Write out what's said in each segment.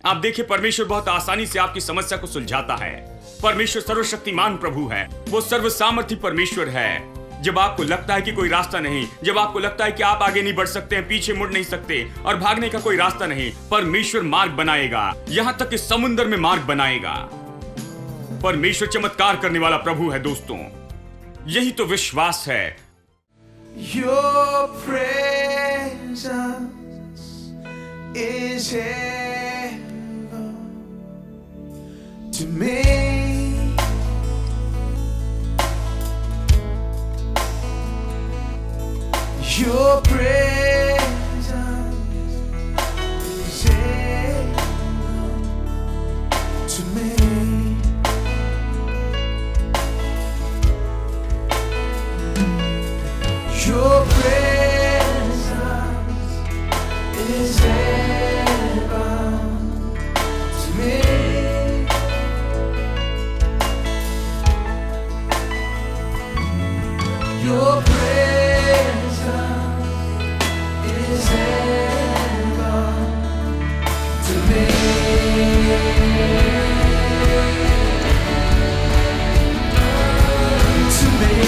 आप देखिए, परमेश्वर बहुत आसानी से आपकी समस्या को सुलझाता है। परमेश्वर सर्वशक्तिमान प्रभु है, वो सर्वसामर्थी परमेश्वर है। जब आपको लगता है कि कोई रास्ता नहीं, जब आपको लगता है कि आप आगे नहीं बढ़ सकते हैं, पीछे मुड़ नहीं सकते और भागने का कोई रास्ता नहीं, परमेश्वर मार्ग बनाएगा, यहां तक कि समुद्र में मार्ग बनाएगा। परमेश्वर चमत्कार करने वाला प्रभु है दोस्तों, यही तो विश्वास है। Your presence is heaven to me. Your presence is heaven to me. Your presence is heaven to me. Your presence is heaven to me. To me.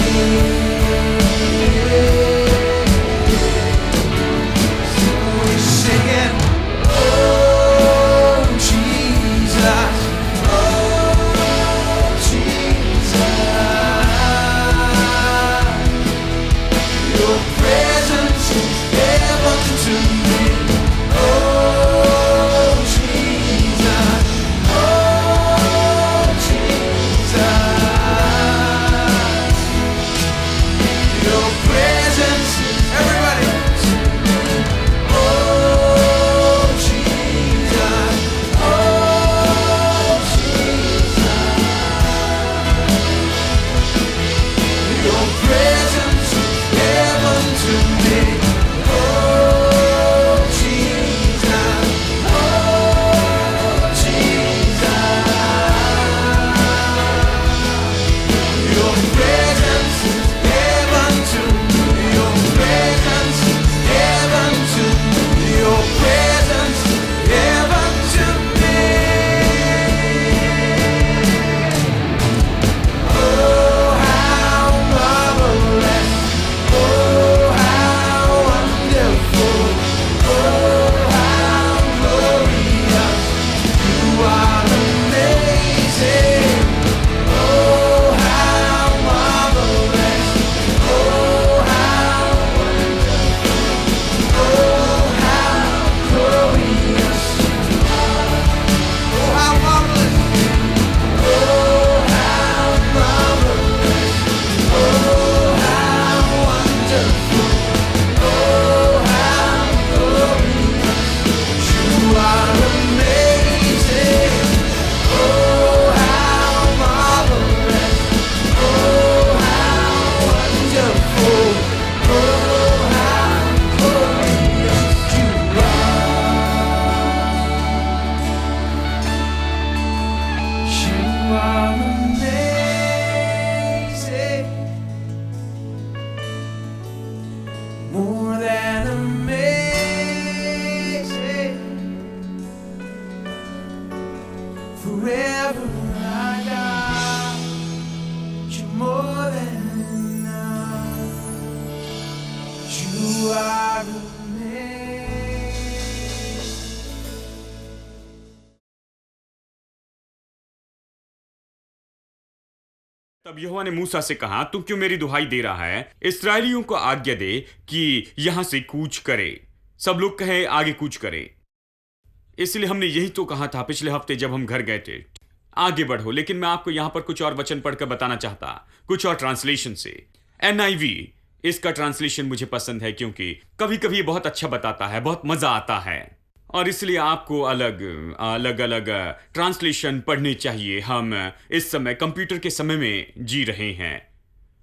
तब यहोवा ने मूसा से कहा, तू क्यों मेरी दुहाई दे रहा है? इस्राएलियों को आज्ञा दे कि यहां से कूच करे। सब लोग कहे आगे कूच करे। इसलिए हमने यही तो कहा था पिछले हफ्ते जब हम घर गए थे, आगे बढ़ो। लेकिन मैं आपको यहां पर कुछ और वचन पढ़कर बताना चाहता, कुछ और ट्रांसलेशन से। NIV इसका ट्रांसलेशन मुझे पसंद है क्योंकि कभी कभी ये बहुत अच्छा बताता है, बहुत मजा आता है, और इसलिए आपको अलग अलग ट्रांसलेशन पढ़ने चाहिए। हम इस समय कंप्यूटर के समय में जी रहे हैं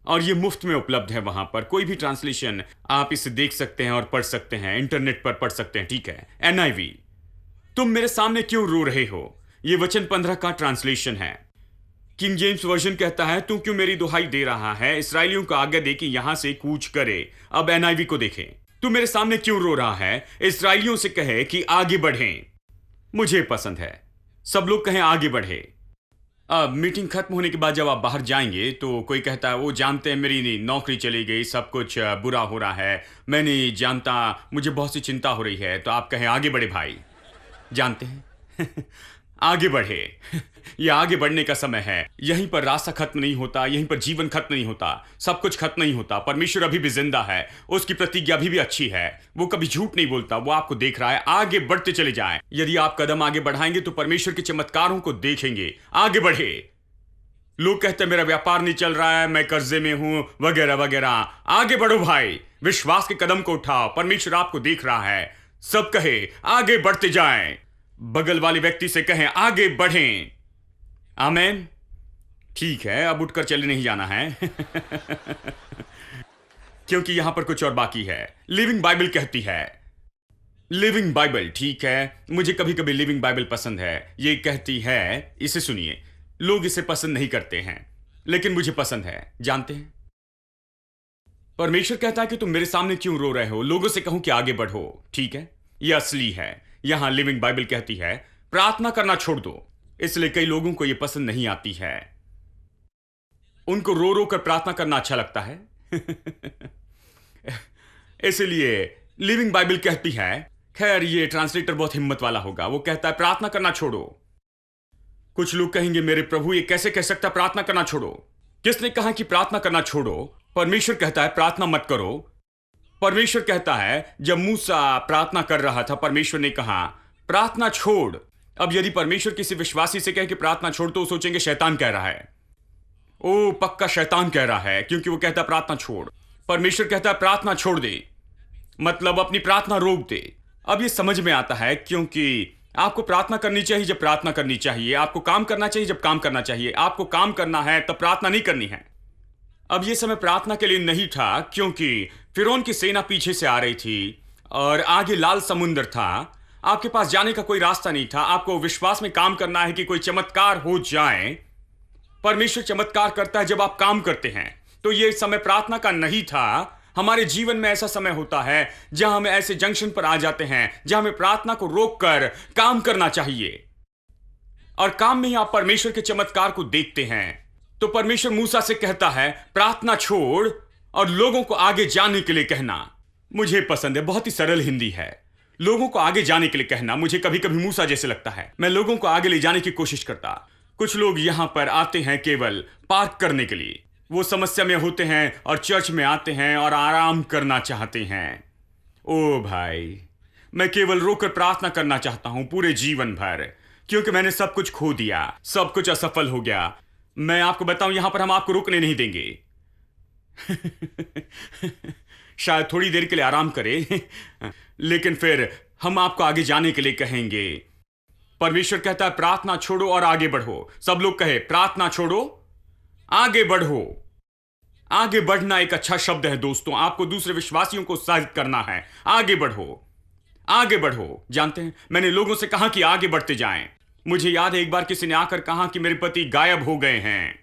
और ये मुफ्त में उपलब्ध है। वहां पर कोई भी ट्रांसलेशन आप इसे देख सकते हैं और पढ़ सकते हैं, इंटरनेट पर पढ़ सकते हैं। ठीक है। NIV, तुम मेरे सामने क्यों रो रहे हो? ये वचन 15 का ट्रांसलेशन है। किंग जेम्स वर्जन कहता है, तू क्यों मेरी दुहाई दे रहा है? इसराइलियों को आज्ञा दे कि यहां से कूच करे। अब NIV को देखें। तू मेरे सामने क्यों रो रहा है? इसराइलियों से कहे कि आगे बढ़ें। मुझे पसंद है। सब लोग कहें आगे बढ़े। अब मीटिंग खत्म होने के बाद जब आप बाहर जाएंगे तो कोई कहता है वो जानते हैं मेरी नौकरी चली गई, सब कुछ बुरा हो रहा है, मैं नहीं जानता, मुझे बहुत सी चिंता हो रही है। तो आप कहें आगे बढ़े भाई, जानते हैं आगे बढ़े। यह आगे बढ़ने का समय है। यहीं पर रास्ता खत्म नहीं होता, यहीं पर जीवन खत्म नहीं होता, सब कुछ खत्म नहीं होता। परमेश्वर अभी भी जिंदा है, उसकी प्रतिज्ञा अभी भी अच्छी है, वो कभी झूठ नहीं बोलता, वो आपको देख रहा है। आगे बढ़ते चले जाएं। यदि आप कदम आगे बढ़ाएंगे तो परमेश्वर के चमत्कारों को देखेंगे। आगे बढ़े। लोग कहते हैं मेरा व्यापार नहीं चल रहा है, मैं कर्जे में हूं, वगैरह वगैरह। आगे बढ़ो भाई, विश्वास के कदम को उठाओ, परमेश्वर आपको देख रहा है। सब कहे आगे बढ़ते जाएं। बगल वाले व्यक्ति से कहें आगे बढ़ें। आमेन। ठीक है, अब उठकर चले नहीं जाना है क्योंकि यहां पर कुछ और बाकी है। लिविंग बाइबल कहती है, लिविंग बाइबल, ठीक है, मुझे कभी कभी लिविंग बाइबल पसंद है। ये कहती है, इसे सुनिए, लोग इसे पसंद नहीं करते हैं लेकिन मुझे पसंद है। जानते हैं, परमेश्वर कहता है कि तुम मेरे सामने क्यों रो रहे हो, लोगों से कहूं कि आगे बढ़ो। ठीक है, यह असली है। यहां लिविंग बाइबल कहती है प्रार्थना करना छोड़ दो। इसलिए कई लोगों को यह पसंद नहीं आती है, उनको रो रो कर प्रार्थना करना अच्छा लगता है इसलिए लिविंग बाइबल कहती है, खैर ये ट्रांसलेटर बहुत हिम्मत वाला होगा, वो कहता है प्रार्थना करना छोड़ो। कुछ लोग कहेंगे मेरे प्रभु ये कैसे कह सकता प्रार्थना करना छोड़ो। किसने कहा कि प्रार्थना करना छोड़ो? परमेश्वर कहता है प्रार्थना मत करो। परमेश्वर कहता है, जब मूसा प्रार्थना कर रहा था परमेश्वर ने कहा प्रार्थना छोड़। अब यदि परमेश्वर किसी विश्वासी से कहे कि प्रार्थना छोड़ तो सोचेंगे शैतान कह रहा है। ओ पक्का शैतान कह रहा है, क्योंकि वो कहता है प्रार्थना छोड़। परमेश्वर कहता है प्रार्थना छोड़ दे, मतलब अपनी प्रार्थना रोक दे। अब ये समझ में आता है, क्योंकि आपको प्रार्थना करनी चाहिए जब प्रार्थना करनी चाहिए, आपको काम करना चाहिए जब काम करना चाहिए। आपको काम करना है तब प्रार्थना नहीं करनी है। अब ये समय प्रार्थना के लिए नहीं था, क्योंकि फिरौन की सेना पीछे से आ रही थी और आगे लाल समुद्र था। आपके पास जाने का कोई रास्ता नहीं था। आपको विश्वास में काम करना है कि कोई चमत्कार हो जाए। परमेश्वर चमत्कार करता है जब आप काम करते हैं। तो यह समय प्रार्थना का नहीं था। हमारे जीवन में ऐसा समय होता है जहां हम ऐसे जंक्शन पर आ जाते हैं जहां हमें प्रार्थना को रोककर काम करना चाहिए, और काम में ही आप परमेश्वर के चमत्कार को देखते हैं। तो परमेश्वर मूसा से कहता है प्रार्थना छोड़ और लोगों को आगे जाने के लिए कहना। मुझे पसंद है, बहुत ही सरल हिंदी है। लोगों को आगे जाने के लिए कहना मुझे कभी कभी मूसा जैसे लगता है। मैं लोगों को आगे ले जाने की कोशिश करता। कुछ लोग यहां पर आते हैं केवल पार्क करने के लिए। वो समस्या में होते हैं और चर्च में आते हैं और आराम करना चाहते हैं। ओ भाई, मैं केवल रोकर प्रार्थना करना चाहता हूं पूरे जीवन भर, क्योंकि मैंने सब कुछ खो दिया, सब कुछ असफल हो गया। मैं आपको बताऊं, यहां पर हम आपको रुकने नहीं देंगे शायद थोड़ी देर के लिए आराम करें लेकिन फिर हम आपको आगे जाने के लिए कहेंगे। परमेश्वर कहता है प्रार्थना छोड़ो और आगे बढ़ो। सब लोग कहे प्रार्थना छोड़ो, आगे बढ़ो। आगे बढ़ना एक अच्छा शब्द है दोस्तों। आपको दूसरे विश्वासियों को उत्साहित करना है, आगे बढ़ो, आगे बढ़ो। जानते हैं, मैंने लोगों से कहा कि आगे बढ़ते जाएं। मुझे याद है एक बार किसी ने आकर कहा कि मेरे पति गायब हो गए हैं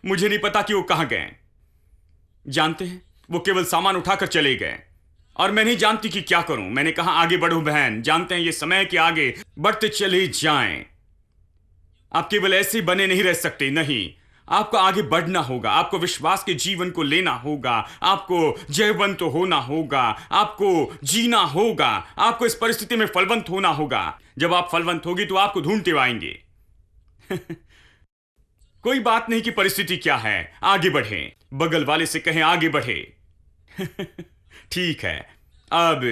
मुझे नहीं पता कि वो कहां गए। जानते हैं, वो केवल सामान उठाकर चले गए और मैं नहीं जानती कि क्या करूं। मैंने कहा आगे बढ़ो बहन। जानते हैं, ये समय है कि आगे बढ़ते चले जाएं। आप केवल ऐसे बने नहीं रह सकते, नहीं, आपको आगे बढ़ना होगा। आपको विश्वास के जीवन को लेना होगा। आपको जयवंत होना होगा। आपको जीना होगा। आपको इस परिस्थिति में फलवंत होना होगा। जब आप फलवंत होगी तो आपको ढूंढते हुए आएंगे कोई बात नहीं कि परिस्थिति क्या है, आगे बढ़ें। बगल वाले से कहें आगे बढ़े ठीक है। अब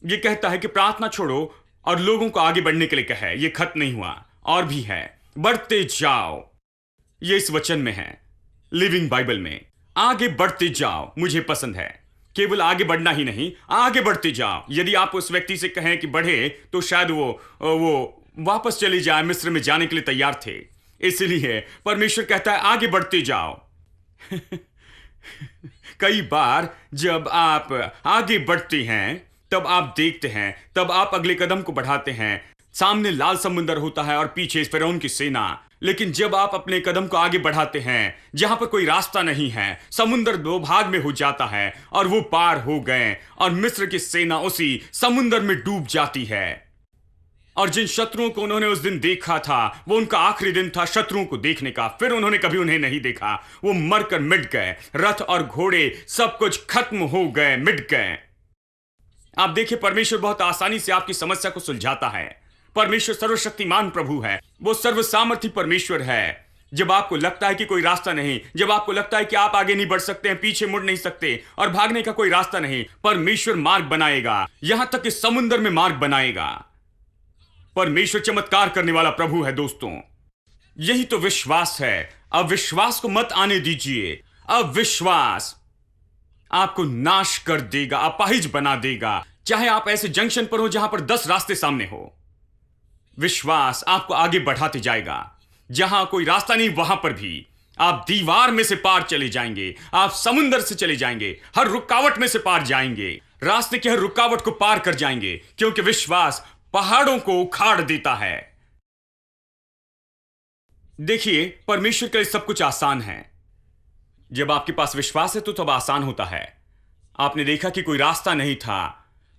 ये कहता है कि प्रार्थना छोड़ो और लोगों को आगे बढ़ने के लिए कहे। ये खत्म नहीं हुआ, और भी है, बढ़ते जाओ। ये इस वचन में है, लिविंग बाइबल में। आगे बढ़ते जाओ मुझे पसंद है। केवल आगे बढ़ना ही नहीं, आगे बढ़ते जाओ। यदि आप उस व्यक्ति से कहें कि बढ़े तो शायद वो वापस चले जाए। मिस्र में जाने के लिए तैयार थे, इसलिए परमेश्वर कहता है आगे बढ़ते जाओ कई बार जब आप आगे बढ़ते हैं तब आप देखते हैं, तब आप अगले कदम को बढ़ाते हैं। सामने लाल समुंदर होता है और पीछे फिरौन की सेना। लेकिन जब आप अपने कदम को आगे बढ़ाते हैं, जहां पर कोई रास्ता नहीं है, समुद्र दो भाग में हो जाता है और वो पार हो गए और मिस्र की सेना उसी समुद्र में डूब जाती है। और जिन शत्रुओं को उन्होंने उस दिन देखा था, वो उनका आखिरी दिन था शत्रुओं को देखने का। फिर उन्होंने कभी उन्हें नहीं देखा। वो मरकर मिट गए। रथ और घोड़े सब कुछ खत्म हो गए, मिट गए। आप देखिए, परमेश्वर बहुत आसानी से आपकी समस्या को सुलझाता है। परमेश्वर सर्वशक्तिमान प्रभु है। वो सर्वसामर्थी परमेश्वर है। जब आपको लगता है कि कोई रास्ता नहीं, जब आपको लगता है कि आप आगे नहीं बढ़ सकते हैं, पीछे मुड़ नहीं सकते और भागने का कोई रास्ता नहीं, परमेश्वर मार्ग बनाएगा। यहां तक कि समुद्र में मार्ग बनाएगा। परमेश्वर चमत्कार करने वाला प्रभु है दोस्तों। यही तो विश्वास है। अविश्वास को मत आने दीजिए। अविश्वास आपको नाश कर देगा, अपाहिज बना देगा। चाहे आप ऐसे जंक्शन पर हो जहां पर 10 रास्ते सामने हो, विश्वास आपको आगे बढ़ाते जाएगा। जहां कोई रास्ता नहीं, वहां पर भी आप दीवार में से पार चले जाएंगे। आप समुंदर से चले जाएंगे। हर रुकावट में से पार जाएंगे। रास्ते की हर रुकावट को पार कर जाएंगे, क्योंकि विश्वास पहाड़ों को उखाड़ देता है। देखिए, परमेश्वर के लिए सब कुछ आसान है। जब आपके पास विश्वास है तो तब आसान होता है। आपने देखा कि कोई रास्ता नहीं था।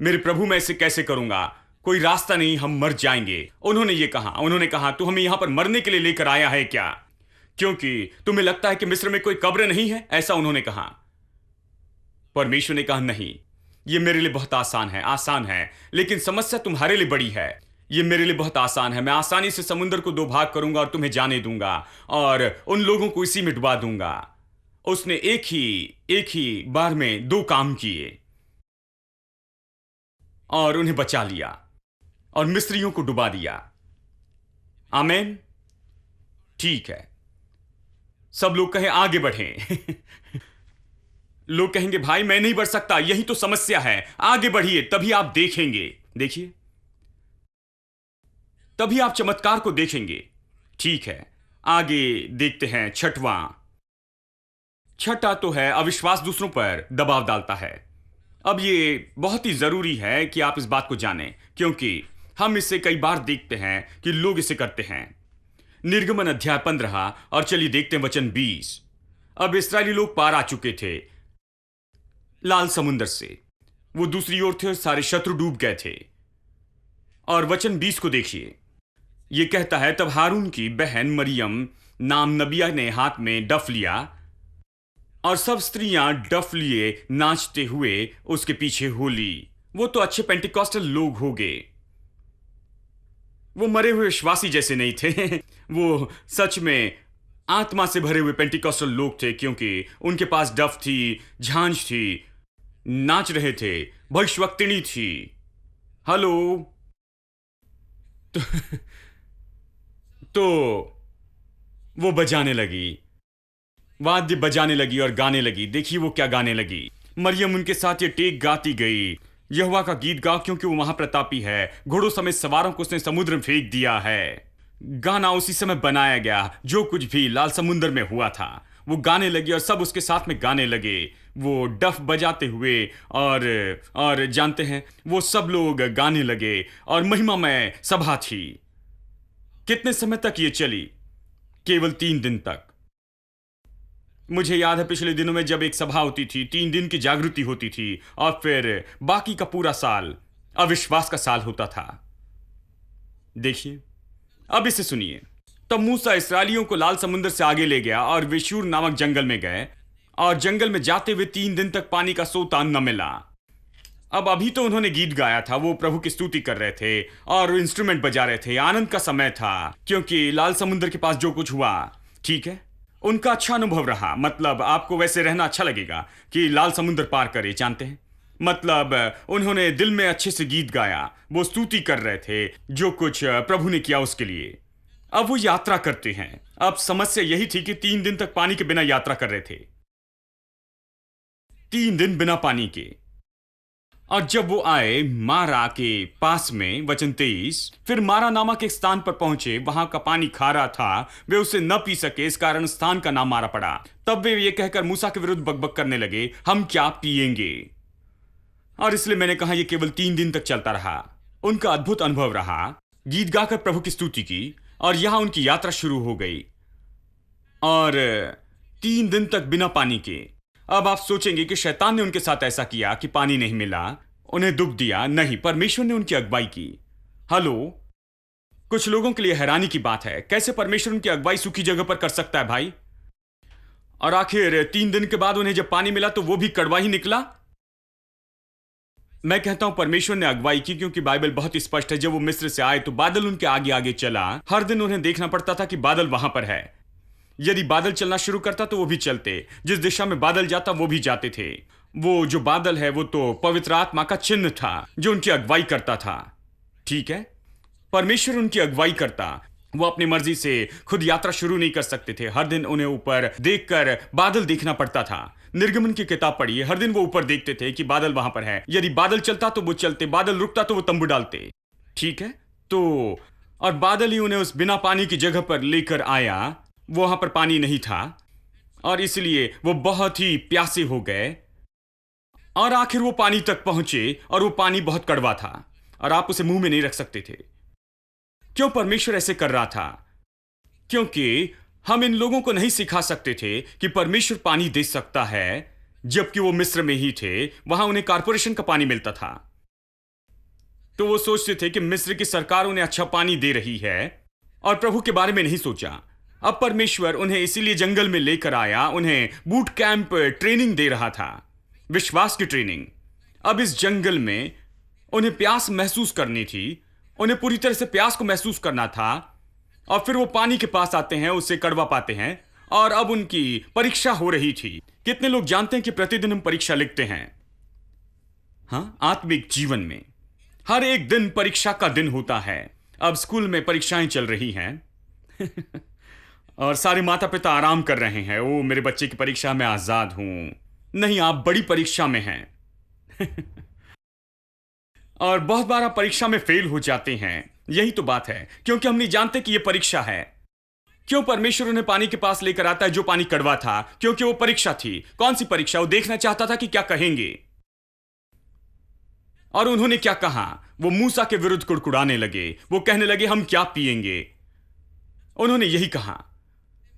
मेरे प्रभु, मैं इसे कैसे करूंगा? कोई रास्ता नहीं, हम मर जाएंगे। उन्होंने कहा तू हमें यहां पर मरने के लिए लेकर आया है क्या? क्योंकि तुम्हें लगता है कि मिस्र में कोई कब्र नहीं है, ऐसा उन्होंने कहा। परमेश्वर ने कहा नहीं, यह मेरे लिए बहुत आसान है, लेकिन समस्या तुम्हारे लिए बड़ी है। यह मेरे लिए बहुत आसान है। मैं आसानी से समुद्र को 2 भाग करूंगा और तुम्हें जाने दूंगा और उन लोगों को इसी में डुबा दूंगा। उसने एक ही बार में 2 काम किए और उन्हें बचा लिया और मिस्रियों को डुबा दिया। आमेन। ठीक है, सब लोग कहें आगे बढ़ें। लोग कहेंगे भाई मैं नहीं बढ़ सकता, यही तो समस्या है। आगे बढ़िए, तभी आप देखेंगे। देखिए, तभी आप चमत्कार को देखेंगे। ठीक है, आगे देखते हैं। छठा तो है अविश्वास दूसरों पर दबाव डालता है। अब ये बहुत ही जरूरी है कि आप इस बात को जानें, क्योंकि हम इसे कई बार देखते हैं कि लोग इसे करते हैं। निर्गमन अध्याय 15 और चलिए देखते हैं वचन 20। अब इस्राएली लोग पार आ चुके थे लाल समुंदर से। वो दूसरी ओर थे और सारे शत्रु डूब गए थे। और वचन 20 को देखिए। यह कहता है, तब हारून की बहन मरियम नाम नबिया ने हाथ में डफ लिया और सब स्त्रियां डफ लिए नाचते हुए उसके पीछे हो ली। वो तो अच्छे पेंटिकॉस्टल लोग हो गए। वो मरे हुए विश्वासी जैसे नहीं थे। वो सच में आत्मा से भरे हुए पेंटिकॉस्टल लोग थे, क्योंकि उनके पास डफ थी, झांझ थी, नाच रहे थे, भविष्यवक्तिनी थी। हेलो। तो वो बजाने लगी, वाद्य बजाने लगी और गाने लगी। देखिए वो क्या गाने लगी। मरियम उनके साथ ये टेक गाती गई, यहोवा का गीत गा, क्योंकि वो महाप्रतापी है। घोड़ों समेत सवारों को उसने समुद्र में फेंक दिया है। गाना उसी समय बनाया गया जो कुछ भी लाल समुद्र में हुआ था। वो गाने लगी और सब उसके साथ में गाने लगे, वो डफ बजाते हुए। और जानते हैं, वो सब लोग गाने लगे और महिमामय सभा थी। कितने समय तक ये चली? केवल 3 दिन तक। मुझे याद है पिछले दिनों में जब एक सभा होती थी, 3 दिन की जागृति होती थी और फिर बाकी का पूरा साल अविश्वास का साल होता था। देखिए, अब इसे सुनिए। तब मूसा इस्राएलियों को लाल समुद्र से आगे ले गया और वे शूर नामक जंगल में गए और जंगल में जाते हुए 3 दिन तक पानी का सोता न मिला। अब अभी तो उन्होंने गीत गाया था, वो प्रभु की स्तुति कर रहे थे और इंस्ट्रूमेंट बजा रहे थे। आनंद का समय था, क्योंकि लाल समुद्र के पास जो कुछ हुआ, ठीक है, उनका अच्छा अनुभव रहा। मतलब आपको वैसे रहना अच्छा लगेगा कि लाल समुद्र पार करे, जानते हैं। मतलब उन्होंने दिल में अच्छे से गीत गाया, वो स्तुति कर रहे थे जो कुछ प्रभु ने किया उसके लिए। अब वो यात्रा करते हैं। अब समस्या यही थी कि 3 दिन तक पानी के बिना यात्रा कर रहे थे। 3 दिन बिना पानी के। और जब वो आए मारा के पास में, वचन 23, फिर मारा नामक एक स्थान पर पहुंचे, वहां का पानी खारा था, वे उसे न पी सके, इस कारण स्थान का नाम मारा पड़ा। तब वे ये कहकर मूसा के विरुद्ध बकबक करने लगे, हम क्या पिएंगे? और इसलिए मैंने कहा यह केवल 3 दिन तक चलता रहा। उनका अद्भुत अनुभव रहा, गीत गाकर प्रभु की स्तुति की और यहां उनकी यात्रा शुरू हो गई, और 3 दिन तक बिना पानी के। अब आप सोचेंगे कि शैतान ने उनके साथ ऐसा किया कि पानी नहीं मिला, उन्हें दुख दिया। नहीं, परमेश्वर ने उनकी अगुवाई की। हेलो, कुछ लोगों के लिए हैरानी की बात है, कैसे परमेश्वर उनकी अगुवाई सूखी जगह पर कर सकता है भाई? और आखिर 3 दिन के बाद उन्हें जब पानी मिला तो वो भी कड़वा ही निकला। मैं कहता हूं परमेश्वर ने अगुवाई की, क्योंकि बाइबल बहुत स्पष्ट है। जब वो मिस्र से आए तो बादल उनके आगे आगे चला। हर दिन उन्हें देखना पड़ता था कि बादल वहां पर है। यदि बादल चलना शुरू करता तो वो भी चलते, जिस दिशा में बादल जाता वो भी जाते थे। वो जो बादल है वो तो पवित्र आत्मा का चिन्ह था जो उनकी अगुवाई करता था। ठीक है, परमेश्वर उनकी अगुवाई करता। वो अपनी मर्जी से खुद यात्रा शुरू नहीं कर सकते थे। हर दिन उन्हें ऊपर देखकर बादल देखना पड़ता था। निर्गमन की किताब पढ़िए, हर दिन वो ऊपर देखते थे कि बादल वहां पर है। यदि बादल चलता तो वो चलते, बादल रुकता तो वो तंबू डालते। ठीक है, तो और बादल ही उन्हें उस बिना पानी की जगह पर लेकर आया। वहां पर पानी नहीं था और इसलिए वो बहुत ही प्यासे हो गए, और आखिर वो पानी तक पहुंचे, और वो पानी बहुत कड़वा था और आप उसे मुंह में नहीं रख सकते थे। क्यों परमेश्वर ऐसे कर रहा था? क्योंकि हम इन लोगों को नहीं सिखा सकते थे कि परमेश्वर पानी दे सकता है। जबकि वो मिस्र में ही थे, वहां उन्हें कारपोरेशन का पानी मिलता था, तो वो सोचते थे कि मिस्र की सरकार उन्हें अच्छा पानी दे रही है, और प्रभु के बारे में नहीं सोचा। अब परमेश्वर उन्हें इसीलिए जंगल में लेकर आया, उन्हें बूट कैंप ट्रेनिंग दे रहा था, विश्वास की ट्रेनिंग। अब इस जंगल में उन्हें प्यास महसूस करनी थी, उन्हें पूरी तरह से प्यास को महसूस करना था, और फिर वो पानी के पास आते हैं, उससे कड़वा पाते हैं, और अब उनकी परीक्षा हो रही थी। कितने लोग जानते हैं कि प्रतिदिन हम परीक्षा लिखते हैं? हाँ, आत्मिक जीवन में हर एक दिन परीक्षा का दिन होता है। अब स्कूल में परीक्षाएं चल रही हैं और सारे माता पिता आराम कर रहे हैं। ओ, मेरे बच्चे की परीक्षा में आजाद हूं। नहीं, आप बड़ी परीक्षा में हैं और बहुत बार आप परीक्षा में फेल हो जाते हैं। यही तो बात है, क्योंकि हम नहीं जानते कि यह परीक्षा है। क्यों परमेश्वर उन्हें पानी के पास लेकर आता है जो पानी कड़वा था? क्योंकि वो परीक्षा थी। कौन सी परीक्षा? वो देखना चाहता था कि क्या कहेंगे। और उन्होंने क्या कहा? वो मूसा के विरुद्ध कुड़कुड़ाने लगे। वो कहने लगे, हम क्या पिएंगे? उन्होंने यही कहा।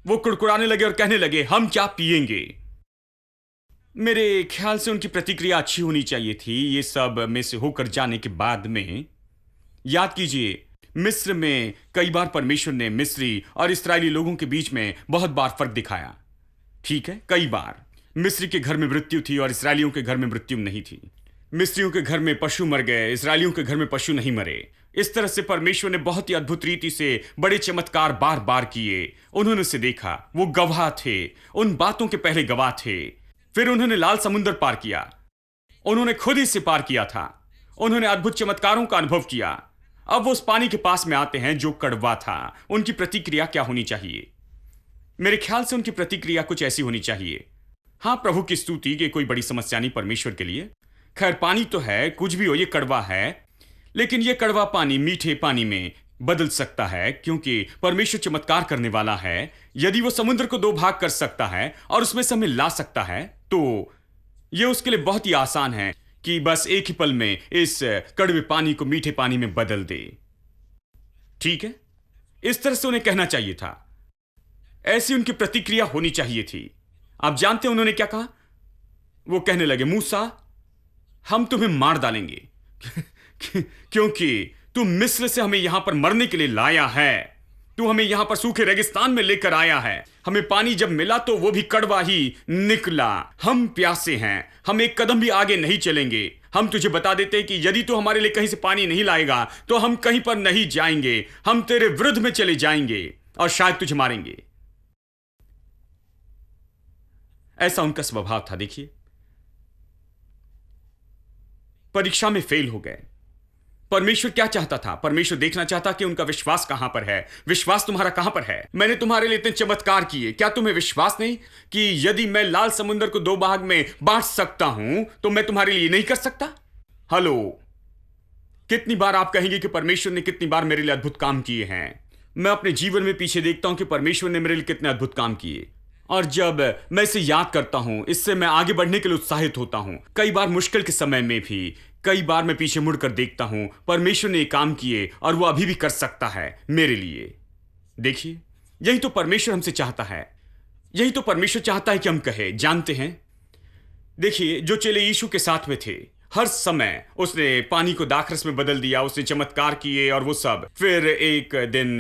वो कुड़कुड़ाने लगे और कहने लगे, हम क्या पिएंगे? मेरे ख्याल से उनकी प्रतिक्रिया अच्छी होनी चाहिए थी। ये सब में से होकर जाने के बाद में याद कीजिए, मिस्र में कई बार परमेश्वर ने मिस्री और इस्राएली लोगों के बीच में बहुत बार फर्क दिखाया। ठीक है, कई बार मिस्री के घर में मृत्यु थी और इस्राएलियों के घर में मृत्यु नहीं थी। मिस्रियों के घर में पशु मर गए, इस्राएलियों के घर में पशु नहीं मरे। इस तरह से परमेश्वर ने बहुत ही अद्भुत रीति से बड़े चमत्कार बार बार किए। उन्होंने उसे देखा, वो गवाह थे, उन बातों के पहले गवाह थे। फिर उन्होंने लाल समुद्र पार किया, उन्होंने खुद ही से पार किया था। उन्होंने अद्भुत चमत्कारों का अनुभव किया। अब वो उस पानी के पास में आते हैं जो कड़वा था। उनकी प्रतिक्रिया क्या होनी चाहिए? मेरे ख्याल से उनकी प्रतिक्रिया कुछ ऐसी होनी चाहिए, हाँ, प्रभु की स्तुति कि कोई बड़ी समस्या नहीं परमेश्वर के लिए। खैर, पानी तो है, कुछ भी हो, ये कड़वा है, लेकिन ये कड़वा पानी मीठे पानी में बदल सकता है, क्योंकि परमेश्वर चमत्कार करने वाला है। यदि वो समुद्र को 2 भाग कर सकता है और उसमें से हमें ला सकता है, तो ये उसके लिए बहुत ही आसान है कि बस एक ही पल में इस कड़वे पानी को मीठे पानी में बदल दे। ठीक है, इस तरह से उन्हें कहना चाहिए था, ऐसी उनकी प्रतिक्रिया होनी चाहिए थी। आप जानते हैं उन्होंने क्या कहा? वो कहने लगे, मूसा, हम तुम्हें मार डालेंगे क्योंकि तू मिस्र से हमें यहां पर मरने के लिए लाया है। तू हमें यहां पर सूखे रेगिस्तान में लेकर आया है। हमें पानी जब मिला तो वो भी कड़वा ही निकला। हम प्यासे हैं, हम एक कदम भी आगे नहीं चलेंगे। हम तुझे बता देते हैं कि यदि तू हमारे लिए कहीं से पानी नहीं लाएगा तो हम कहीं पर नहीं जाएंगे। हम तेरे विरुद्ध में चले जाएंगे और शायद तुझे मारेंगे। ऐसा उनका स्वभाव था। देखिए, परीक्षा में फेल हो गए। परमेश्वर क्या चाहता था? परमेश्वर देखना चाहता कि उनका विश्वास कहां पर है। विश्वास तुम्हारा कहां पर है? मैंने तुम्हारे लिए इतने चमत्कार किए, क्या तुम्हें विश्वास नहीं कि यदि मैं लाल समुद्र को 2 भाग में बांट सकता हूं तो मैं तुम्हारे लिए नहीं कर सकता? हेलो, कितनी बार आप कहेंगे कि परमेश्वर ने कितनी बार मेरे लिए अद्भुत काम किए हैं। मैं अपने जीवन में पीछे देखता हूं कि परमेश्वर ने मेरे लिए कितने अद्भुत काम किए, और जब मैं इसे याद करता हूं, इससे मैं आगे बढ़ने के लिए उत्साहित होता हूं। कई बार मुश्किल के समय में भी, कई बार मैं पीछे मुड़कर देखता हूं, परमेश्वर ने काम किए और वो अभी भी कर सकता है मेरे लिए। देखिए, यही तो परमेश्वर हमसे चाहता है। यही तो परमेश्वर चाहता है कि हम कहें, जानते हैं। देखिए, जो चेले यीशु के साथ में थे, हर समय उसने पानी को दाखरस में बदल दिया, उसने चमत्कार किए और वो सब। फिर एक दिन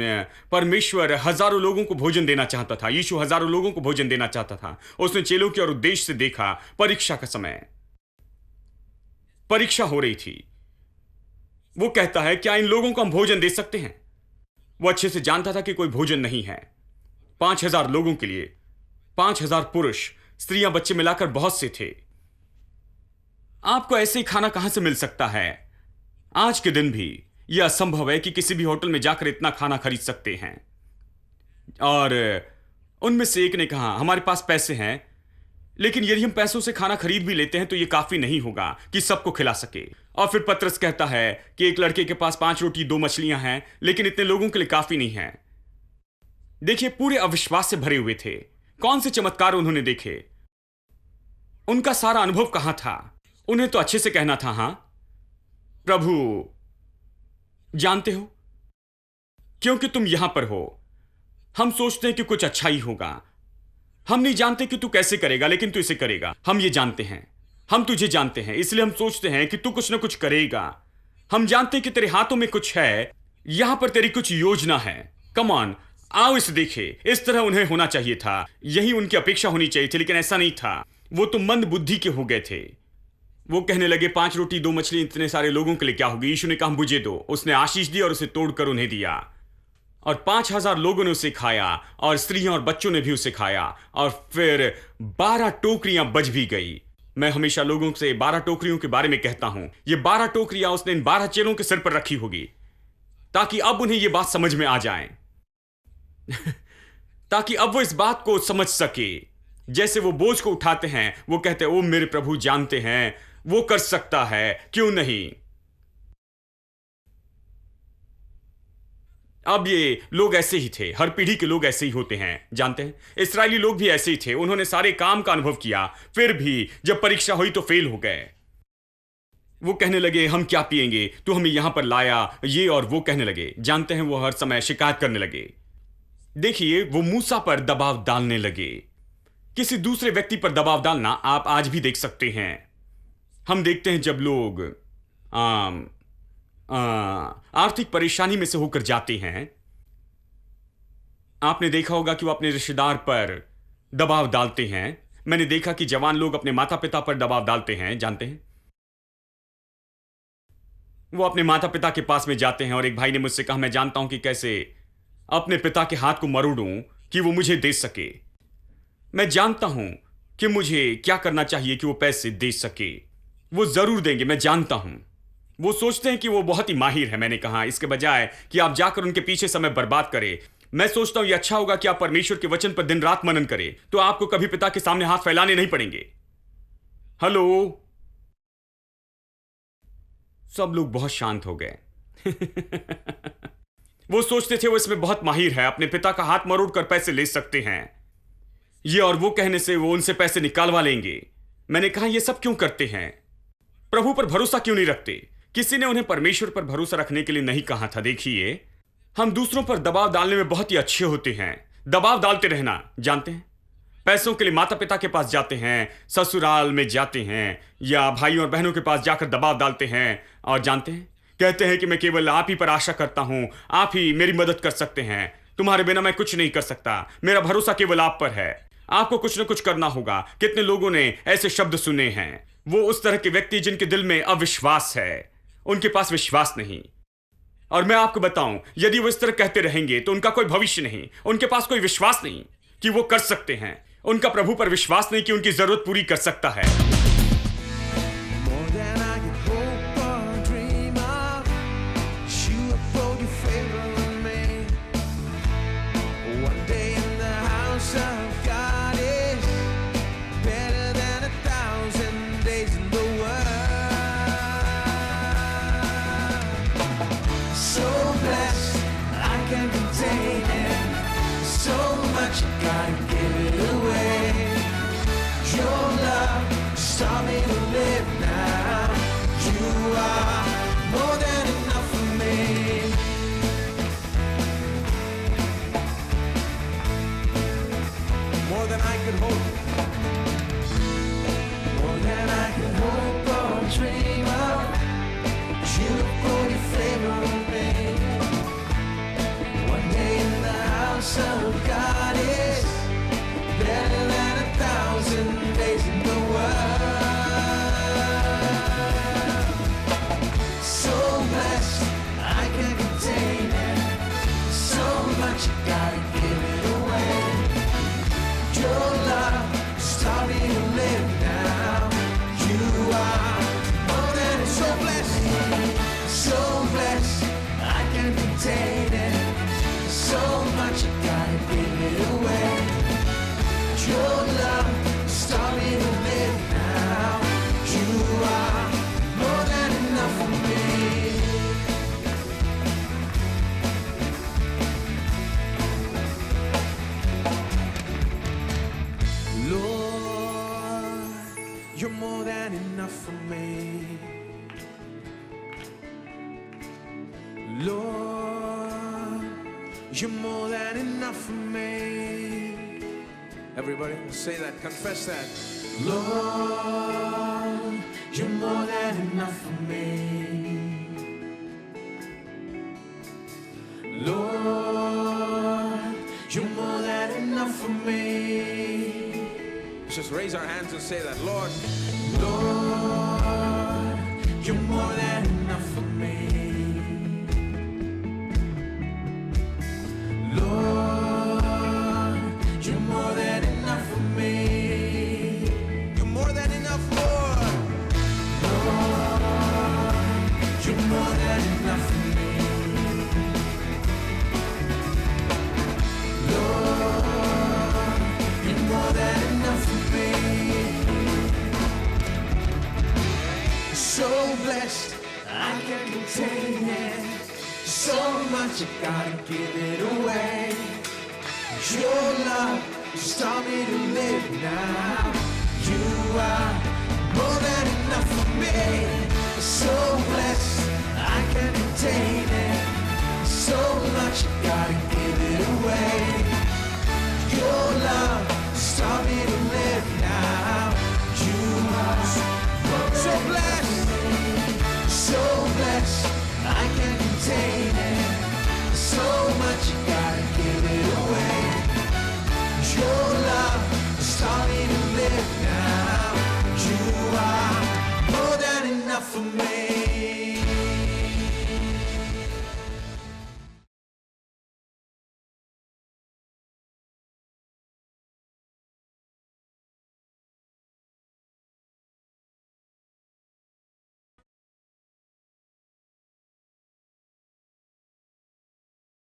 परमेश्वर हजारों लोगों को भोजन देना चाहता था। यीशु हजारों लोगों को भोजन देना चाहता था। उसने चेलों की और उद्देश्य से देखा। परीक्षा का समय, परीक्षा हो रही थी। वो कहता है, क्या इन लोगों को हम भोजन दे सकते हैं? वो अच्छे से जानता था कि कोई भोजन नहीं है। 5,000 लोगों के लिए, 5,000 पुरुष, स्त्रियां, बच्चे मिलाकर बहुत से थे। आपको ऐसे ही खाना कहां से मिल सकता है? आज के दिन भी यह असंभव है कि किसी भी होटल में जाकर इतना खाना खरीद सकते हैं। और उनमें से एक ने कहा, हमारे पास पैसे हैं, लेकिन यदि हम पैसों से खाना खरीद भी लेते हैं तो यह काफी नहीं होगा कि सबको खिला सके। और फिर पतरस कहता है कि एक लड़के के पास 5 रोटी 2 मछलियां हैं, लेकिन इतने लोगों के लिए काफी नहीं है। देखिए, पूरे अविश्वास से भरे हुए थे। कौन से चमत्कार उन्होंने देखे? उनका सारा अनुभव कहां था? उन्हें तो अच्छे से कहना था, हां प्रभु, जानते हो, क्योंकि तुम यहां पर हो, हम सोचते हैं कि कुछ अच्छा ही होगा। हम नहीं जानते कि तू कैसे करेगा, लेकिन तू इसे करेगा। हम ये जानते हैं, हम तुझे जानते हैं, इसलिए हम सोचते हैं कि तू कुछ ना कुछ करेगा। हम जानते हैं कि तेरे हाथों में कुछ है, यहां पर तेरी कुछ योजना है। कम ऑन, आओ इसे देखे। इस तरह उन्हें होना चाहिए था, यही उनकी अपेक्षा होनी चाहिए थी, लेकिन ऐसा नहीं था। वो तो मंद बुद्धि के हो गए थे। वो कहने लगे, 5 रोटी 2 मछली इतने सारे लोगों के लिए क्या होगी? यीशु ने कहा, मुझे दो। उसने आशीष दी और उसे तोड़कर उन्हें दिया, और 5,000 लोगों ने उसे खाया, और स्त्रियां और बच्चों ने भी उसे खाया। और फिर 12 टोकरियां बच भी गई। मैं हमेशा लोगों से 12 टोकरियों के बारे में कहता हूं। ये 12 टोकरियां उसने इन 12 चेलों के सिर पर रखी होगी, ताकि अब उन्हें यह बात समझ में आ जाए ताकि अब वो इस बात को समझ सके। जैसे वो बोझ को उठाते हैं, वो कहते हैं, ओ मेरे प्रभु जानते हैं वो कर सकता है, क्यों नहीं? अब ये लोग ऐसे ही थे, हर पीढ़ी के लोग ऐसे ही होते हैं, जानते हैं। इस्राएली लोग भी ऐसे ही थे। उन्होंने सारे काम का अनुभव किया, फिर भी जब परीक्षा हुई तो फेल हो गए। वो कहने लगे, हम क्या पिएंगे, तू हमें यहां पर लाया, ये और वो कहने लगे। जानते हैं, वो हर समय शिकायत करने लगे। देखिए, वो मूसा पर दबाव डालने लगे। किसी दूसरे व्यक्ति पर दबाव डालना आप आज भी देख सकते हैं। हम देखते हैं जब लोग आर्थिक परेशानी में से होकर जाते हैं, आपने देखा होगा कि वो अपने रिश्तेदार पर दबाव डालते हैं। मैंने देखा कि जवान लोग अपने माता पिता पर दबाव डालते हैं, जानते हैं। वो अपने माता पिता के पास में जाते हैं, और एक भाई ने मुझसे कहा, मैं जानता हूं कि कैसे अपने पिता के हाथ को मरोड़ूं कि वो मुझे दे सके। मैं जानता हूं कि मुझे क्या करना चाहिए कि वो पैसे दे सके। वो जरूर देंगे, मैं जानता हूं। वो सोचते हैं कि वो बहुत ही माहिर है। मैंने कहा, इसके बजाय कि आप जाकर उनके पीछे समय बर्बाद करें, मैं सोचता हूं यह अच्छा होगा कि आप परमेश्वर के वचन पर दिन रात मनन करें, तो आपको कभी पिता के सामने हाथ फैलाने नहीं पड़ेंगे। हेलो, सब लोग बहुत शांत हो गए वो सोचते थे वो इसमें बहुत माहिर है, अपने पिता का हाथ मरोड़ कर पैसे ले सकते हैं। ये और वो कहने से वो उनसे पैसे निकालवा लेंगे। मैंने कहा, ये सब क्यों करते हैं? प्रभु पर भरोसा क्यों नहीं रखते? किसी ने उन्हें परमेश्वर पर भरोसा रखने के लिए नहीं कहा था। देखिए, हम दूसरों पर दबाव डालने में बहुत ही अच्छे होते हैं। दबाव डालते रहना, जानते हैं। पैसों के लिए माता पिता के पास जाते हैं, ससुराल में जाते हैं, या भाइयों और बहनों के पास जाकर दबाव डालते हैं, और जानते हैं, कहते हैं कि मैं केवल आप ही पर आशा करता हूं, आप ही मेरी मदद कर सकते हैं, तुम्हारे बिना मैं कुछ नहीं कर सकता, मेरा भरोसा केवल आप पर है, आपको कुछ न कुछ करना होगा। कितने लोगों ने ऐसे शब्द सुने हैं? वो उस तरह के व्यक्ति जिनके दिल में अविश्वास है, उनके पास विश्वास नहीं। और मैं आपको बताऊं, यदि वो इस तरह कहते रहेंगे तो उनका कोई भविष्य नहीं, उनके पास कोई विश्वास नहीं कि वो कर सकते हैं, उनका प्रभु पर विश्वास नहीं कि उनकी जरूरत पूरी कर सकता है। More than I could hope or dream of, you uphold your favor with me. One day in the house of God is better than 1,000 days in the world. So blessed, I can't contain it. So much, I gotta give it away. Your love enough for me. Lord, you're more than enough for me. Everybody, say that, confess that. Lord, you're more than enough for me. Lord, you're more than enough for me. Let's just raise our hands and say that. Lord, Lord, you're more than enough for me. Lord, you're more than enough for me. You're more than enough, Lord. Lord, you're more than enough for me. Lord, you're more than enough for me. So blessed, I can't contain it. So much I gotta give it away. Your love just taught me to live now. You are more than enough for me. So blessed, I can't contain it. So much I gotta give it away. Your love just taught me to live now. You are so blessed, so blessed, I can't contain it. So much you gotta give it away. Your love has taught me to live now. You are more than enough for me.